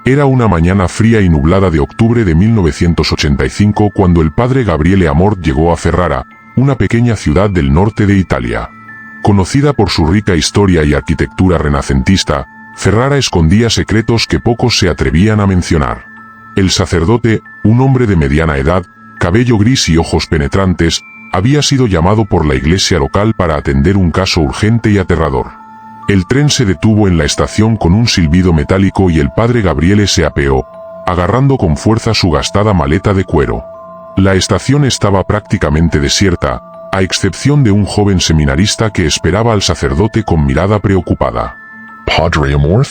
Era una mañana fría y nublada de octubre de 1985 cuando el padre Gabriele Amort llegó a Ferrara, una pequeña ciudad del norte de Italia. Conocida por su rica historia y arquitectura renacentista, Ferrara escondía secretos que pocos se atrevían a mencionar. El sacerdote, un hombre de mediana edad, cabello gris y ojos penetrantes, había sido llamado por la iglesia local para atender un caso urgente y aterrador. El tren se detuvo en la estación con un silbido metálico y el padre Gabriele se apeó, agarrando con fuerza su gastada maleta de cuero. La estación estaba prácticamente desierta, a excepción de un joven seminarista que esperaba al sacerdote con mirada preocupada. ¿Padre Amort?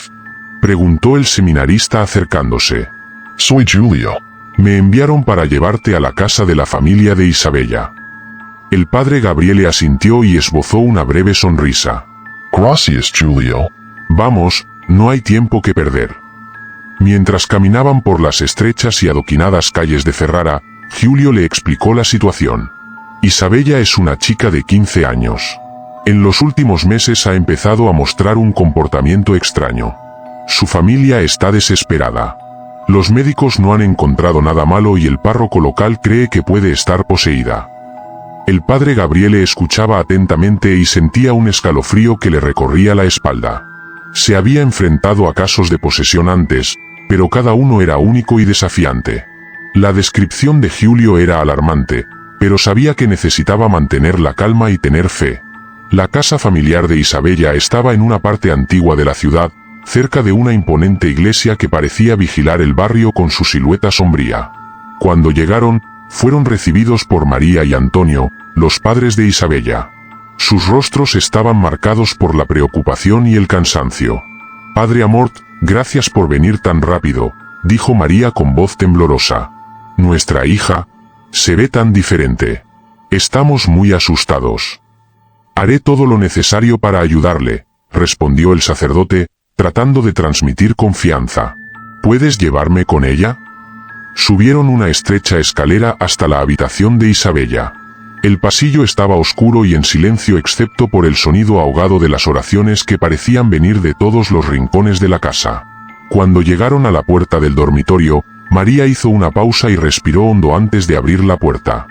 Preguntó el seminarista acercándose. Soy Giulio. Me enviaron para llevarte a la casa de la familia de Isabella. El padre Gabriele asintió y esbozó una breve sonrisa. Gracias, Giulio. Vamos, no hay tiempo que perder. Mientras caminaban por las estrechas y adoquinadas calles de Ferrara, Giulio le explicó la situación. Isabella es una chica de 15 años. En los últimos meses ha empezado a mostrar un comportamiento extraño. Su familia está desesperada. Los médicos no han encontrado nada malo y el párroco local cree que puede estar poseída. El padre Gabriele escuchaba atentamente y sentía un escalofrío que le recorría la espalda. Se había enfrentado a casos de posesión antes, pero cada uno era único y desafiante. La descripción de Giulio era alarmante, pero sabía que necesitaba mantener la calma y tener fe. La casa familiar de Isabella estaba en una parte antigua de la ciudad, cerca de una imponente iglesia que parecía vigilar el barrio con su silueta sombría. Cuando llegaron, fueron recibidos por María y Antonio, los padres de Isabella. Sus rostros estaban marcados por la preocupación y el cansancio. Padre Amort, gracias por venir tan rápido, dijo María con voz temblorosa. Nuestra hija se ve tan diferente. Estamos muy asustados. Haré todo lo necesario para ayudarle, respondió el sacerdote, tratando de transmitir confianza. ¿Puedes llevarme con ella? Subieron una estrecha escalera hasta la habitación de Isabella. El pasillo estaba oscuro y en silencio excepto por el sonido ahogado de las oraciones que parecían venir de todos los rincones de la casa. Cuando llegaron a la puerta del dormitorio, María hizo una pausa y respiró hondo antes de abrir la puerta.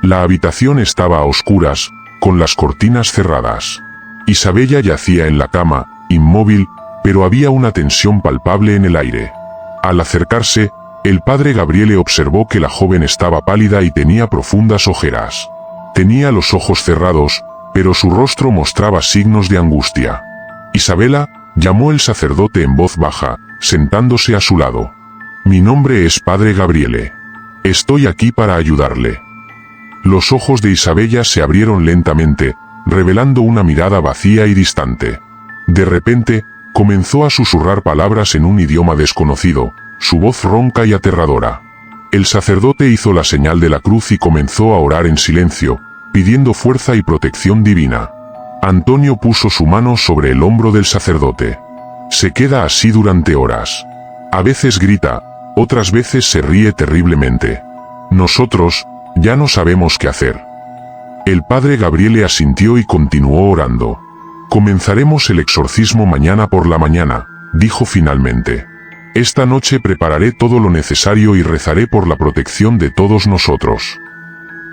La habitación estaba a oscuras, con las cortinas cerradas. Isabella yacía en la cama, inmóvil, pero había una tensión palpable en el aire. Al acercarse, el padre Gabriele observó que la joven estaba pálida y tenía profundas ojeras. Tenía los ojos cerrados, pero su rostro mostraba signos de angustia. Isabela, llamó el sacerdote en voz baja, sentándose a su lado. Mi nombre es padre Gabriele. Estoy aquí para ayudarle. Los ojos de Isabella se abrieron lentamente, revelando una mirada vacía y distante. De repente, comenzó a susurrar palabras en un idioma desconocido, su voz ronca y aterradora. El sacerdote hizo la señal de la cruz y comenzó a orar en silencio, pidiendo fuerza y protección divina. Antonio puso su mano sobre el hombro del sacerdote. Se queda así durante horas. A veces grita, otras veces se ríe terriblemente. Nosotros, ya no sabemos qué hacer. El padre Gabriele asintió y continuó orando. Comenzaremos el exorcismo mañana por la mañana, dijo finalmente. Esta noche prepararé todo lo necesario y rezaré por la protección de todos nosotros.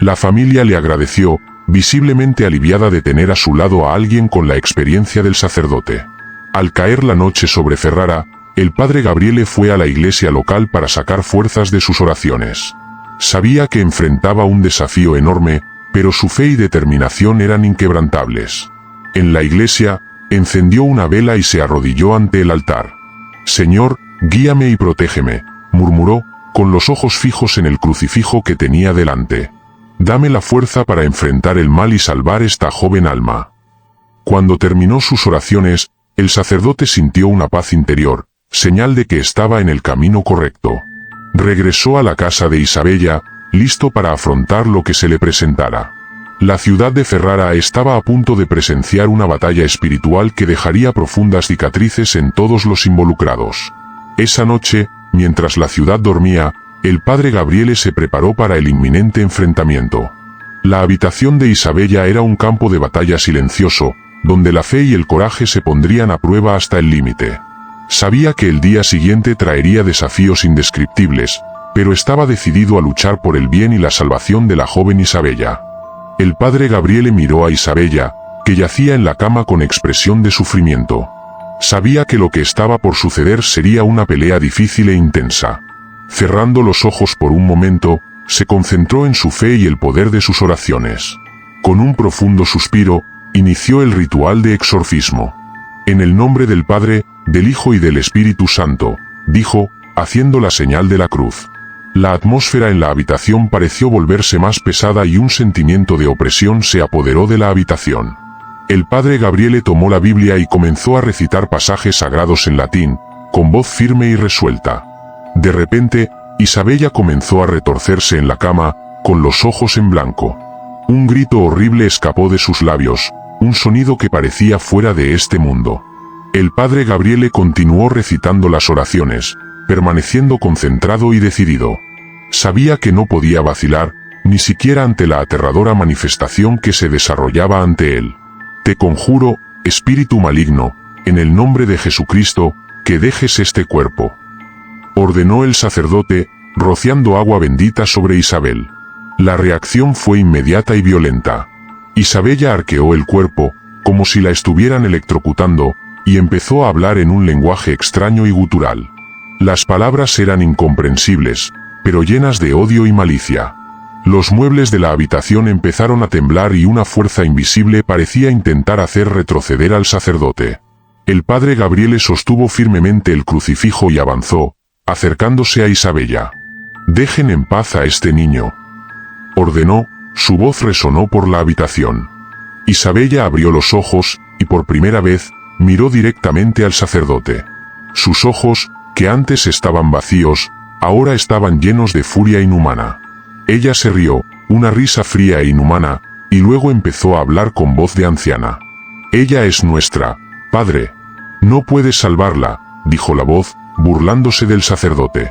La familia le agradeció, visiblemente aliviada de tener a su lado a alguien con la experiencia del sacerdote. Al caer la noche sobre Ferrara, el padre Gabriele fue a la iglesia local para sacar fuerzas de sus oraciones. Sabía que enfrentaba un desafío enorme, pero su fe y determinación eran inquebrantables. En la iglesia, encendió una vela y se arrodilló ante el altar. Señor, guíame y protégeme, murmuró, con los ojos fijos en el crucifijo que tenía delante. Dame la fuerza para enfrentar el mal y salvar esta joven alma. Cuando terminó sus oraciones, el sacerdote sintió una paz interior, señal de que estaba en el camino correcto. Regresó a la casa de Isabella, listo para afrontar lo que se le presentara. La ciudad de Ferrara estaba a punto de presenciar una batalla espiritual que dejaría profundas cicatrices en todos los involucrados. Esa noche, mientras la ciudad dormía, el padre Gabriele se preparó para el inminente enfrentamiento. La habitación de Isabella era un campo de batalla silencioso, donde la fe y el coraje se pondrían a prueba hasta el límite. Sabía que el día siguiente traería desafíos indescriptibles, pero estaba decidido a luchar por el bien y la salvación de la joven Isabella. El padre Gabriele miró a Isabella, que yacía en la cama con expresión de sufrimiento. Sabía que lo que estaba por suceder sería una pelea difícil e intensa. Cerrando los ojos por un momento, se concentró en su fe y el poder de sus oraciones. Con un profundo suspiro, inició el ritual de exorcismo. En el nombre del Padre, del Hijo y del Espíritu Santo, dijo, haciendo la señal de la cruz. La atmósfera en la habitación pareció volverse más pesada y un sentimiento de opresión se apoderó de la habitación. El padre Gabriele tomó la Biblia y comenzó a recitar pasajes sagrados en latín, con voz firme y resuelta. De repente, Isabella comenzó a retorcerse en la cama, con los ojos en blanco. Un grito horrible escapó de sus labios, un sonido que parecía fuera de este mundo. El padre Gabriele continuó recitando las oraciones, permaneciendo concentrado y decidido. Sabía que no podía vacilar, ni siquiera ante la aterradora manifestación que se desarrollaba ante él. Te conjuro, espíritu maligno, en el nombre de Jesucristo, que dejes este cuerpo. Ordenó el sacerdote, rociando agua bendita sobre Isabel. La reacción fue inmediata y violenta. Isabella arqueó el cuerpo, como si la estuvieran electrocutando, y empezó a hablar en un lenguaje extraño y gutural. Las palabras eran incomprensibles, pero llenas de odio y malicia. Los muebles de la habitación empezaron a temblar y una fuerza invisible parecía intentar hacer retroceder al sacerdote. El padre Gabriele sostuvo firmemente el crucifijo y avanzó, acercándose a Isabella. «Dejen en paz a este niño», ordenó, su voz resonó por la habitación. Isabella abrió los ojos, y por primera vez, miró directamente al sacerdote. Sus ojos, que antes estaban vacíos, ahora estaban llenos de furia inhumana. Ella se rió, una risa fría e inhumana, y luego empezó a hablar con voz de anciana. «Ella es nuestra, padre. No puedes salvarla», dijo la voz, burlándose del sacerdote.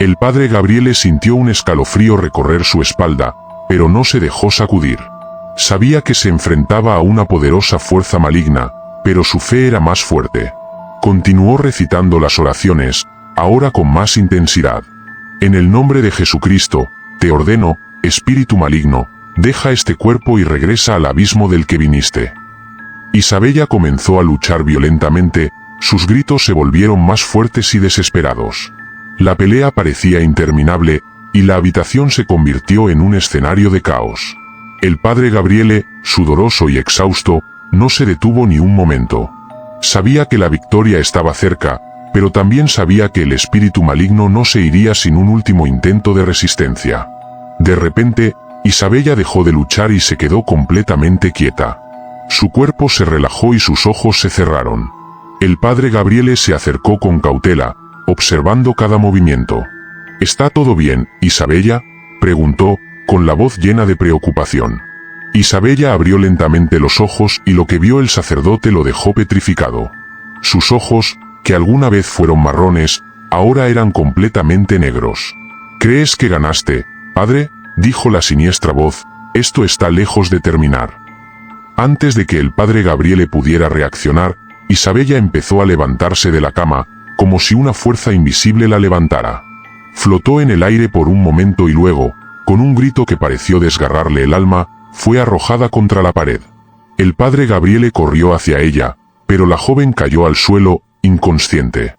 El padre Gabriele sintió un escalofrío recorrer su espalda, pero no se dejó sacudir. Sabía que se enfrentaba a una poderosa fuerza maligna, pero su fe era más fuerte. Continuó recitando las oraciones, ahora con más intensidad. «En el nombre de Jesucristo, te ordeno, espíritu maligno, deja este cuerpo y regresa al abismo del que viniste». Isabella comenzó a luchar violentamente, sus gritos se volvieron más fuertes y desesperados. La pelea parecía interminable, y la habitación se convirtió en un escenario de caos. El padre Gabriele, sudoroso y exhausto, no se detuvo ni un momento. Sabía que la victoria estaba cerca, pero también sabía que el espíritu maligno no se iría sin un último intento de resistencia. De repente, Isabella dejó de luchar y se quedó completamente quieta. Su cuerpo se relajó y sus ojos se cerraron. El padre Gabriele se acercó con cautela, observando cada movimiento. «¿Está todo bien, Isabella?», preguntó, con la voz llena de preocupación. Isabella abrió lentamente los ojos y lo que vio el sacerdote lo dejó petrificado. Sus ojos, que alguna vez fueron marrones, ahora eran completamente negros. «¿Crees que ganaste, padre?», dijo la siniestra voz, «esto está lejos de terminar». Antes de que el padre Gabriele pudiera reaccionar, Isabella empezó a levantarse de la cama, como si una fuerza invisible la levantara. Flotó en el aire por un momento y luego, con un grito que pareció desgarrarle el alma, fue arrojada contra la pared. El padre Gabriele corrió hacia ella, pero la joven cayó al suelo, inconsciente.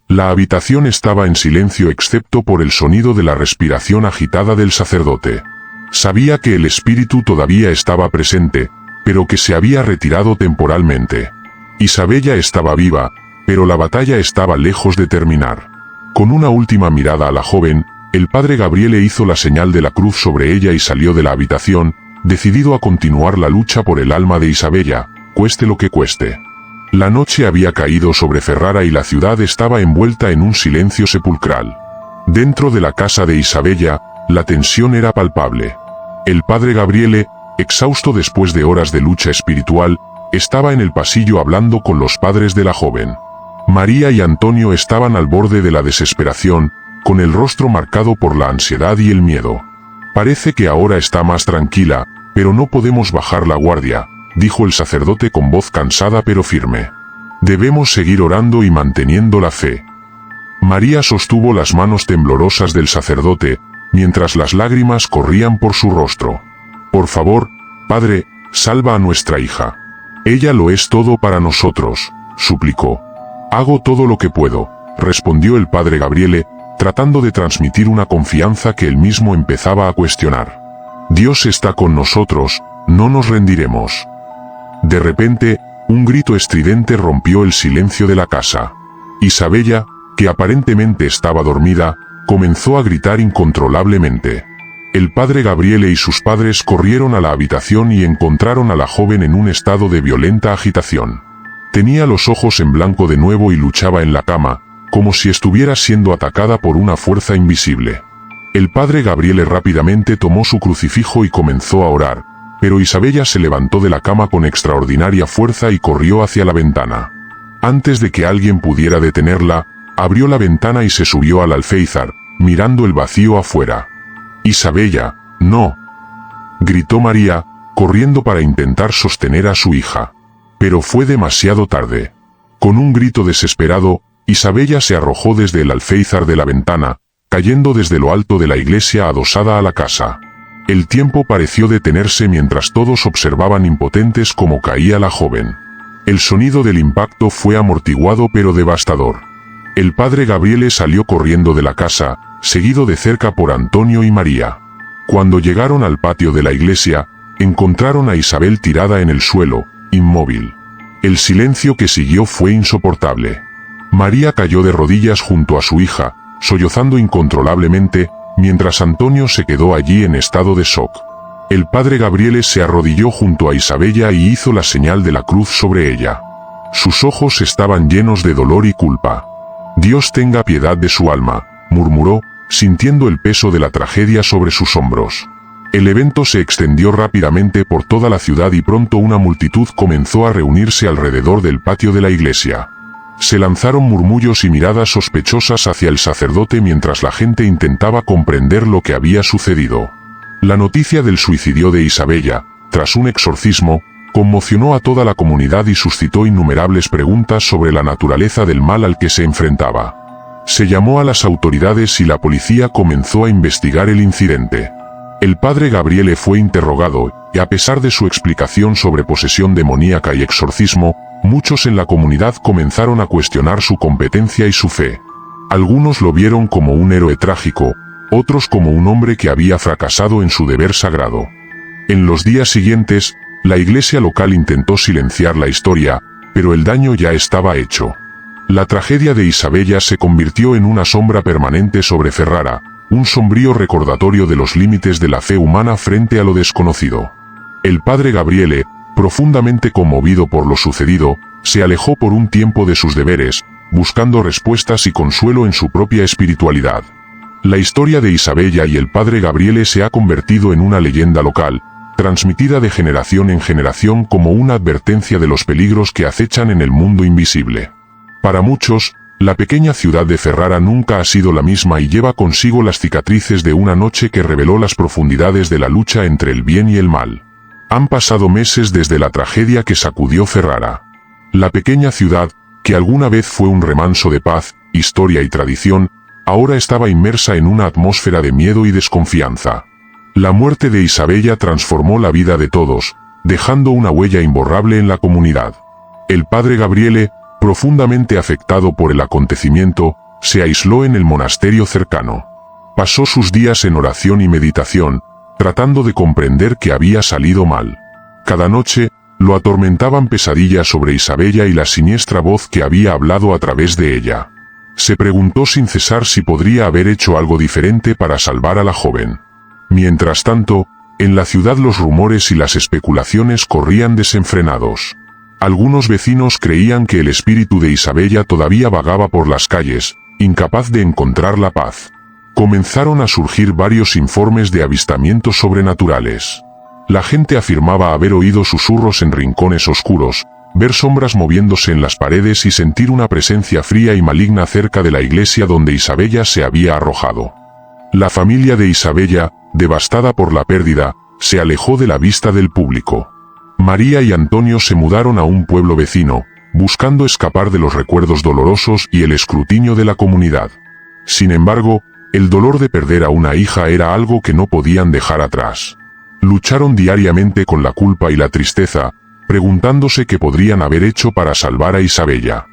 La habitación estaba en silencio excepto por el sonido de la respiración agitada del sacerdote. Sabía que el espíritu todavía estaba presente, pero que se había retirado temporalmente. Isabella estaba viva, pero la batalla estaba lejos de terminar. Con una última mirada a la joven, el padre Gabriele hizo la señal de la cruz sobre ella y salió de la habitación, decidido a continuar la lucha por el alma de Isabella, cueste lo que cueste. La noche había caído sobre Ferrara y la ciudad estaba envuelta en un silencio sepulcral. Dentro de la casa de Isabella, la tensión era palpable. El padre Gabriele, exhausto después de horas de lucha espiritual, estaba en el pasillo hablando con los padres de la joven. María y Antonio estaban al borde de la desesperación, con el rostro marcado por la ansiedad y el miedo. «Parece que ahora está más tranquila, pero no podemos bajar la guardia», dijo el sacerdote con voz cansada pero firme. Debemos seguir orando y manteniendo la fe. María sostuvo las manos temblorosas del sacerdote, mientras las lágrimas corrían por su rostro. Por favor, Padre, salva a nuestra hija. Ella lo es todo para nosotros, suplicó. Hago todo lo que puedo, respondió el padre Gabriele, tratando de transmitir una confianza que él mismo empezaba a cuestionar. Dios está con nosotros, no nos rendiremos. De repente, un grito estridente rompió el silencio de la casa. Isabella, que aparentemente estaba dormida, comenzó a gritar incontrolablemente. El padre Gabriele y sus padres corrieron a la habitación y encontraron a la joven en un estado de violenta agitación. Tenía los ojos en blanco de nuevo y luchaba en la cama, como si estuviera siendo atacada por una fuerza invisible. El padre Gabriele rápidamente tomó su crucifijo y comenzó a orar, pero Isabella se levantó de la cama con extraordinaria fuerza y corrió hacia la ventana. Antes de que alguien pudiera detenerla, abrió la ventana y se subió al alféizar, mirando el vacío afuera. «Isabella, no», gritó María, corriendo para intentar sostener a su hija. Pero fue demasiado tarde. Con un grito desesperado, Isabella se arrojó desde el alféizar de la ventana, cayendo desde lo alto de la iglesia adosada a la casa. El tiempo pareció detenerse mientras todos observaban impotentes cómo caía la joven. El sonido del impacto fue amortiguado pero devastador. El padre Gabriele salió corriendo de la casa, seguido de cerca por Antonio y María. Cuando llegaron al patio de la iglesia, encontraron a Isabel tirada en el suelo, inmóvil. El silencio que siguió fue insoportable. María cayó de rodillas junto a su hija, sollozando incontrolablemente, mientras Antonio se quedó allí en estado de shock. El padre Gabriele se arrodilló junto a Isabella y hizo la señal de la cruz sobre ella. Sus ojos estaban llenos de dolor y culpa. «Dios tenga piedad de su alma», murmuró, sintiendo el peso de la tragedia sobre sus hombros. El evento se extendió rápidamente por toda la ciudad y pronto una multitud comenzó a reunirse alrededor del patio de la iglesia. Se lanzaron murmullos y miradas sospechosas hacia el sacerdote mientras la gente intentaba comprender lo que había sucedido. La noticia del suicidio de Isabella, tras un exorcismo, conmocionó a toda la comunidad y suscitó innumerables preguntas sobre la naturaleza del mal al que se enfrentaba. Se llamó a las autoridades y la policía comenzó a investigar el incidente. El padre Gabriele fue interrogado, y a pesar de su explicación sobre posesión demoníaca y exorcismo, muchos en la comunidad comenzaron a cuestionar su competencia y su fe. Algunos lo vieron como un héroe trágico, otros como un hombre que había fracasado en su deber sagrado. En los días siguientes, la iglesia local intentó silenciar la historia, pero el daño ya estaba hecho. La tragedia de Isabella se convirtió en una sombra permanente sobre Ferrara, un sombrío recordatorio de los límites de la fe humana frente a lo desconocido. El padre Gabriele, profundamente conmovido por lo sucedido, se alejó por un tiempo de sus deberes, buscando respuestas y consuelo en su propia espiritualidad. La historia de Isabella y el padre Gabriele se ha convertido en una leyenda local, transmitida de generación en generación como una advertencia de los peligros que acechan en el mundo invisible. Para muchos, la pequeña ciudad de Ferrara nunca ha sido la misma y lleva consigo las cicatrices de una noche que reveló las profundidades de la lucha entre el bien y el mal. Han pasado meses desde la tragedia que sacudió Ferrara. La pequeña ciudad, que alguna vez fue un remanso de paz, historia y tradición, ahora estaba inmersa en una atmósfera de miedo y desconfianza. La muerte de Isabella transformó la vida de todos, dejando una huella imborrable en la comunidad. El padre Gabriele, profundamente afectado por el acontecimiento, se aisló en el monasterio cercano. Pasó sus días en oración y meditación, tratando de comprender qué había salido mal. Cada noche, lo atormentaban pesadillas sobre Isabella y la siniestra voz que había hablado a través de ella. Se preguntó sin cesar si podría haber hecho algo diferente para salvar a la joven. Mientras tanto, en la ciudad los rumores y las especulaciones corrían desenfrenados. Algunos vecinos creían que el espíritu de Isabella todavía vagaba por las calles, incapaz de encontrar la paz. Comenzaron a surgir varios informes de avistamientos sobrenaturales. La gente afirmaba haber oído susurros en rincones oscuros, ver sombras moviéndose en las paredes y sentir una presencia fría y maligna cerca de la iglesia donde Isabella se había arrojado. La familia de Isabella, devastada por la pérdida, se alejó de la vista del público. María y Antonio se mudaron a un pueblo vecino, buscando escapar de los recuerdos dolorosos y el escrutinio de la comunidad. Sin embargo, el dolor de perder a una hija era algo que no podían dejar atrás. Lucharon diariamente con la culpa y la tristeza, preguntándose qué podrían haber hecho para salvar a Isabella.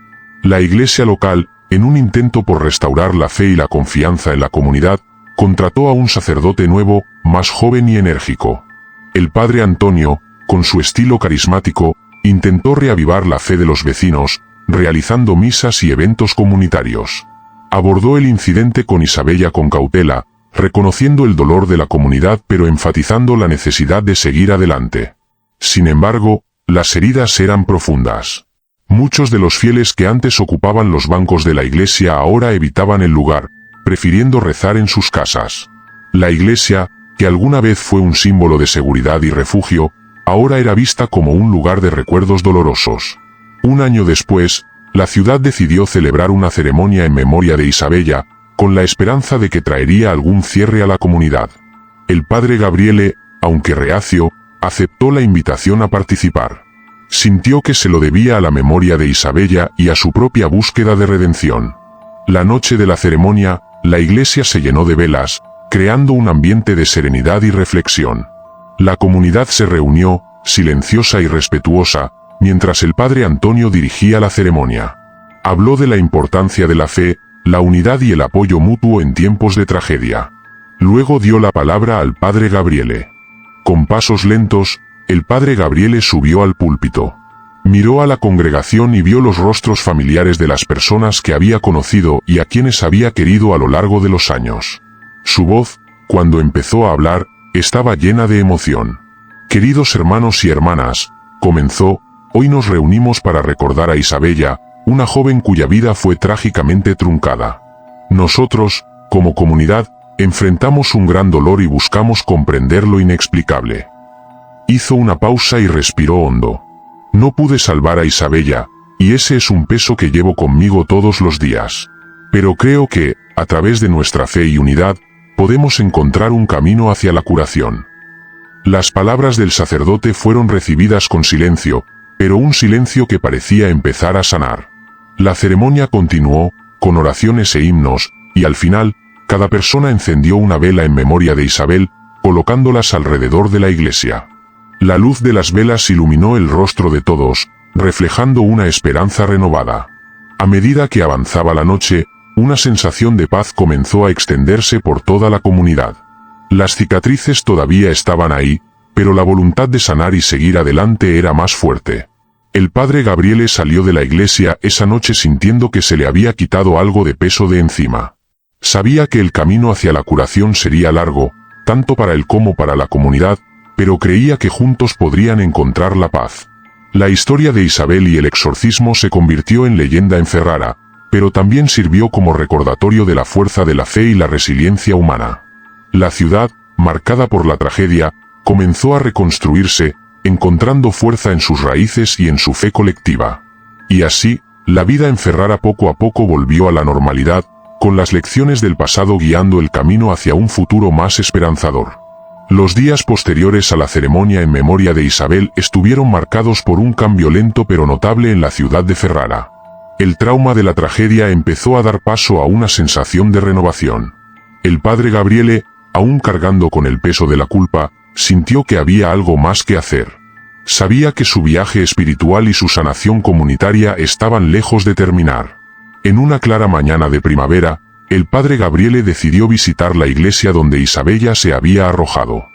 La iglesia local, en un intento por restaurar la fe y la confianza en la comunidad, contrató a un sacerdote nuevo, más joven y enérgico. El padre Antonio, con su estilo carismático, intentó reavivar la fe de los vecinos, realizando misas y eventos comunitarios. Abordó el incidente con Isabella con cautela, reconociendo el dolor de la comunidad pero enfatizando la necesidad de seguir adelante. Sin embargo, las heridas eran profundas. Muchos de los fieles que antes ocupaban los bancos de la iglesia ahora evitaban el lugar, prefiriendo rezar en sus casas. La iglesia, que alguna vez fue un símbolo de seguridad y refugio, ahora era vista como un lugar de recuerdos dolorosos. Un año después, la ciudad decidió celebrar una ceremonia en memoria de Isabella, con la esperanza de que traería algún cierre a la comunidad. El padre Gabriele, aunque reacio, aceptó la invitación a participar. Sintió que se lo debía a la memoria de Isabella y a su propia búsqueda de redención. La noche de la ceremonia, la iglesia se llenó de velas, creando un ambiente de serenidad y reflexión. La comunidad se reunió, silenciosa y respetuosa, mientras el padre Antonio dirigía la ceremonia. Habló de la importancia de la fe, la unidad y el apoyo mutuo en tiempos de tragedia. Luego dio la palabra al padre Gabriele. Con pasos lentos, el padre Gabriele subió al púlpito. Miró a la congregación y vio los rostros familiares de las personas que había conocido y a quienes había querido a lo largo de los años. Su voz, cuando empezó a hablar, estaba llena de emoción. Queridos hermanos y hermanas, comenzó, hoy nos reunimos para recordar a Isabella, una joven cuya vida fue trágicamente truncada. Nosotros, como comunidad, enfrentamos un gran dolor y buscamos comprender lo inexplicable. Hizo una pausa y respiró hondo. No pude salvar a Isabella, y ese es un peso que llevo conmigo todos los días. Pero creo que, a través de nuestra fe y unidad, podemos encontrar un camino hacia la curación. Las palabras del sacerdote fueron recibidas con silencio, pero un silencio que parecía empezar a sanar. La ceremonia continuó, con oraciones e himnos, y al final, cada persona encendió una vela en memoria de Isabel, colocándolas alrededor de la iglesia. La luz de las velas iluminó el rostro de todos, reflejando una esperanza renovada. A medida que avanzaba la noche, una sensación de paz comenzó a extenderse por toda la comunidad. Las cicatrices todavía estaban ahí, pero la voluntad de sanar y seguir adelante era más fuerte. El padre Gabriele salió de la iglesia esa noche sintiendo que se le había quitado algo de peso de encima. Sabía que el camino hacia la curación sería largo, tanto para él como para la comunidad, pero creía que juntos podrían encontrar la paz. La historia de Isabel y el exorcismo se convirtió en leyenda en Ferrara, pero también sirvió como recordatorio de la fuerza de la fe y la resiliencia humana. La ciudad, marcada por la tragedia, comenzó a reconstruirse, encontrando fuerza en sus raíces y en su fe colectiva. Y así, la vida en Ferrara poco a poco volvió a la normalidad, con las lecciones del pasado guiando el camino hacia un futuro más esperanzador. Los días posteriores a la ceremonia en memoria de Isabel estuvieron marcados por un cambio lento pero notable en la ciudad de Ferrara. El trauma de la tragedia empezó a dar paso a una sensación de renovación. El padre Gabriele, aún cargando con el peso de la culpa, sintió que había algo más que hacer. Sabía que su viaje espiritual y su sanación comunitaria estaban lejos de terminar. En una clara mañana de primavera, el padre Gabriele decidió visitar la iglesia donde Isabella se había arrojado.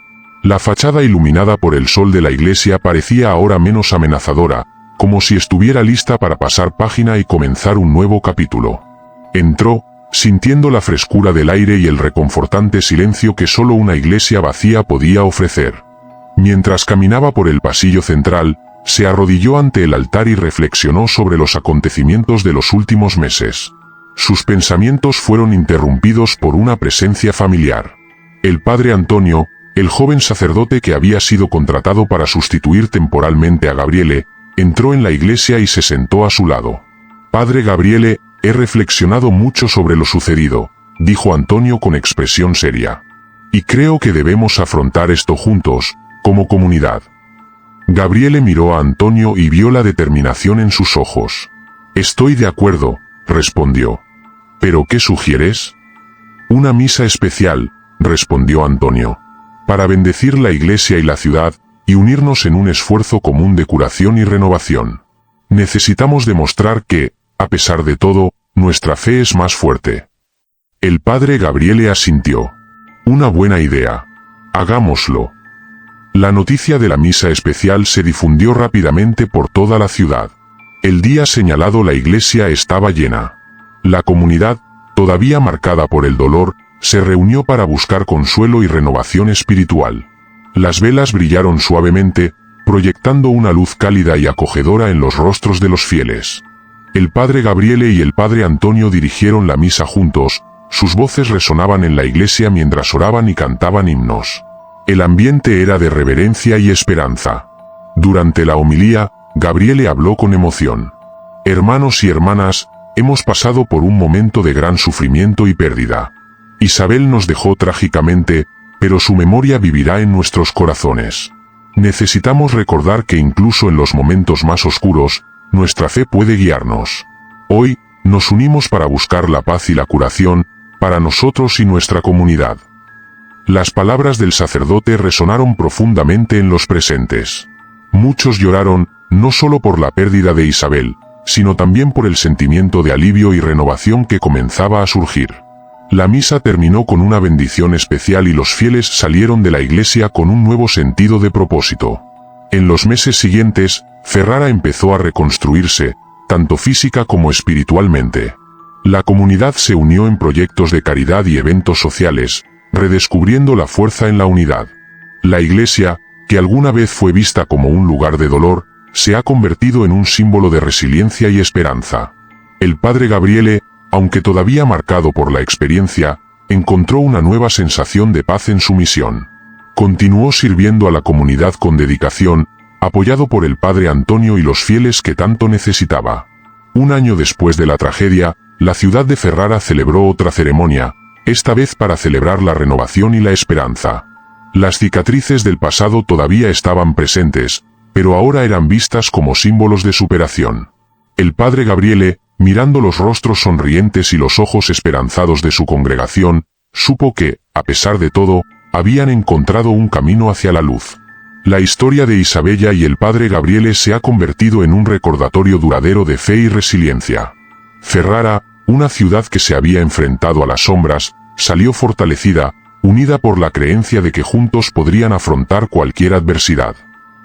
La fachada iluminada por el sol de la iglesia parecía ahora menos amenazadora, como si estuviera lista para pasar página y comenzar un nuevo capítulo. Entró, sintiendo la frescura del aire y el reconfortante silencio que solo una iglesia vacía podía ofrecer. Mientras caminaba por el pasillo central, se arrodilló ante el altar y reflexionó sobre los acontecimientos de los últimos meses. Sus pensamientos fueron interrumpidos por una presencia familiar. El padre Antonio, el joven sacerdote que había sido contratado para sustituir temporalmente a Gabriele, entró en la iglesia y se sentó a su lado. Padre Gabriele, he reflexionado mucho sobre lo sucedido, dijo Antonio con expresión seria. Y creo que debemos afrontar esto juntos, como comunidad. Gabriele miró a Antonio y vio la determinación en sus ojos. Estoy de acuerdo, respondió. ¿Pero qué sugieres? Una misa especial, respondió Antonio. Para bendecir la iglesia y la ciudad, y unirnos en un esfuerzo común de curación y renovación. Necesitamos demostrar que, a pesar de todo, nuestra fe es más fuerte. El padre Gabriele asintió. Una buena idea. Hagámoslo. La noticia de la misa especial se difundió rápidamente por toda la ciudad. El día señalado la iglesia estaba llena. La comunidad, todavía marcada por el dolor, se reunió para buscar consuelo y renovación espiritual. Las velas brillaron suavemente, proyectando una luz cálida y acogedora en los rostros de los fieles. El padre Gabriele y el padre Antonio dirigieron la misa juntos, sus voces resonaban en la iglesia mientras oraban y cantaban himnos. El ambiente era de reverencia y esperanza. Durante la homilía, Gabriele habló con emoción. Hermanos y hermanas, hemos pasado por un momento de gran sufrimiento y pérdida. Isabel nos dejó trágicamente, pero su memoria vivirá en nuestros corazones. Necesitamos recordar que incluso en los momentos más oscuros, nuestra fe puede guiarnos. Hoy, nos unimos para buscar la paz y la curación, para nosotros y nuestra comunidad. Las palabras del sacerdote resonaron profundamente en los presentes. Muchos lloraron, no solo por la pérdida de Isabel, sino también por el sentimiento de alivio y renovación que comenzaba a surgir. La misa terminó con una bendición especial y los fieles salieron de la iglesia con un nuevo sentido de propósito. En los meses siguientes, Ferrara empezó a reconstruirse, tanto física como espiritualmente. La comunidad se unió en proyectos de caridad y eventos sociales, redescubriendo la fuerza en la unidad. La iglesia, que alguna vez fue vista como un lugar de dolor, se ha convertido en un símbolo de resiliencia y esperanza. El padre Gabriele, aunque todavía marcado por la experiencia, encontró una nueva sensación de paz en su misión. Continuó sirviendo a la comunidad con dedicación, apoyado por el padre Antonio y los fieles que tanto necesitaba. Un año después de la tragedia, la ciudad de Ferrara celebró otra ceremonia, esta vez para celebrar la renovación y la esperanza. Las cicatrices del pasado todavía estaban presentes, pero ahora eran vistas como símbolos de superación. El padre Gabriele, mirando los rostros sonrientes y los ojos esperanzados de su congregación, supo que, a pesar de todo, habían encontrado un camino hacia la luz. La historia de Isabella y el padre Gabriele se ha convertido en un recordatorio duradero de fe y resiliencia. Ferrara, una ciudad que se había enfrentado a las sombras, salió fortalecida, unida por la creencia de que juntos podrían afrontar cualquier adversidad.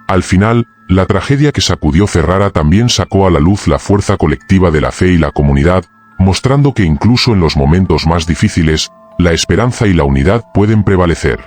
Al final, la tragedia que sacudió Ferrara también sacó a la luz la fuerza colectiva de la fe y la comunidad, mostrando que incluso en los momentos más difíciles, la esperanza y la unidad pueden prevalecer.